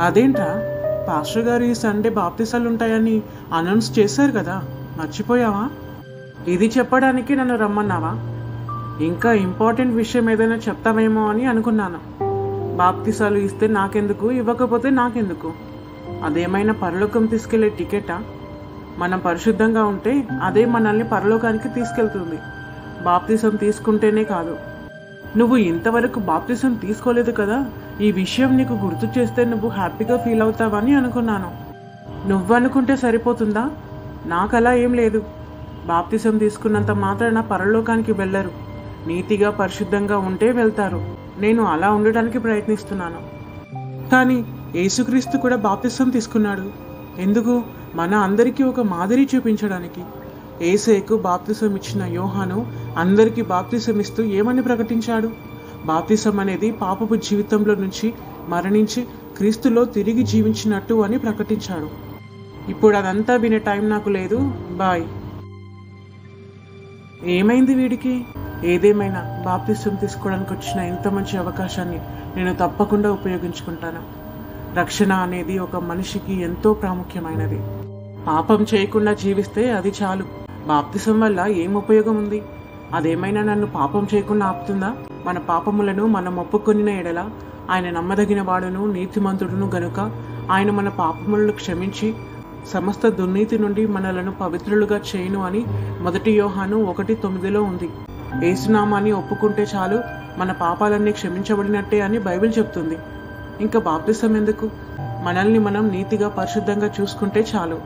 అదేంట్రా, పాస్టర్ గారు ఈ సండే బాప్తిసాలు ఉంటాయని అనౌన్స్ చేశారు కదా, మర్చిపోయావా? ఇది చెప్పడానికి నన్ను రమ్మన్నావా? ఇంకా ఇంపార్టెంట్ విషయం ఏదైనా చెప్తావేమో అని అనుకున్నాను. బాప్తిసాలు ఇస్తే నాకెందుకు, ఇవ్వకపోతే నాకెందుకు? అదేమైనా పరలోకం తీసుకెళ్లే టికెటా? మనం పరిశుద్ధంగా ఉంటే అదే మనల్ని పరలోకానికి తీసుకెళ్తుంది. బాప్తిసం తీసుకుంటేనే కాదు. నువ్వు ఇంతవరకు బాప్తిసం తీసుకోలేదు కదా, ఈ విషయం నీకు గుర్తు చేస్తే నువ్వు హ్యాపీగా ఫీల్ అవుతావని అనుకున్నాను. నువ్వనుకుంటే సరిపోతుందా? నాకు అలా ఏం లేదు. బాప్తిసం తీసుకున్నంత మాత్రాన పరలోకానికి వెళ్ళరు. నీతిగా పరిశుద్ధంగా ఉంటే వెళ్తారు. నేను అలా ఉండటానికి ప్రయత్నిస్తున్నాను. కానీ యేసుక్రీస్తు కూడా బాప్తిసం తీసుకున్నాడు. ఎందుకు? మన అందరికీ ఒక మాదిరి చూపించడానికి. యేసయ్యకు బాప్తిసం ఇచ్చిన యోహాను అందరికీ బాప్తిసం ఇస్తూ ఏమని ప్రకటించాడు? బాప్తిసం అనేది పాపపు జీవితంలో నుంచి మరణించి క్రీస్తులో తిరిగి జీవించినట్టు అని ప్రకటించాడు. ఇప్పుడు అదంతా వినే టైం నాకు లేదు. బాయ్. ఏమైంది వీడికి? ఏదేమైనా బాప్తిసం తీసుకోవడానికి వచ్చిన ఇంత మంచి అవకాశాన్ని నేను తప్పకుండా ఉపయోగించుకుంటాను. రక్షణ అనేది ఒక మనిషికి ఎంతో ప్రాముఖ్యమైనది. పాపం చేయకుండా జీవిస్తే అది చాలు. బాప్తిసం వల్ల ఏం ఉపయోగం ఉంది? అదేమైనా నన్ను పాపం చేయకుండా ఆపుతుందా? మన పాపములను మనం ఒప్పుకొనిన ఎడల ఆయన నమ్మదగిన వాడును నీతిమంతుడును గనుక ఆయన మన పాపములను క్షమించి సమస్త దుర్నీతి నుండి మనలను పవిత్రులుగా చేయును అని 1 యోహాను 1:9 ఉంది. యేసునామాన్ని ఒప్పుకుంటే చాలు, మన పాపాలన్నీ క్షమించబడినట్టే అని బైబిల్ చెప్తుంది. ఇంకా బాప్తిసం ఎందుకు? మనల్ని మనం నీతిగా పరిశుద్ధంగా చూసుకుంటే చాలు.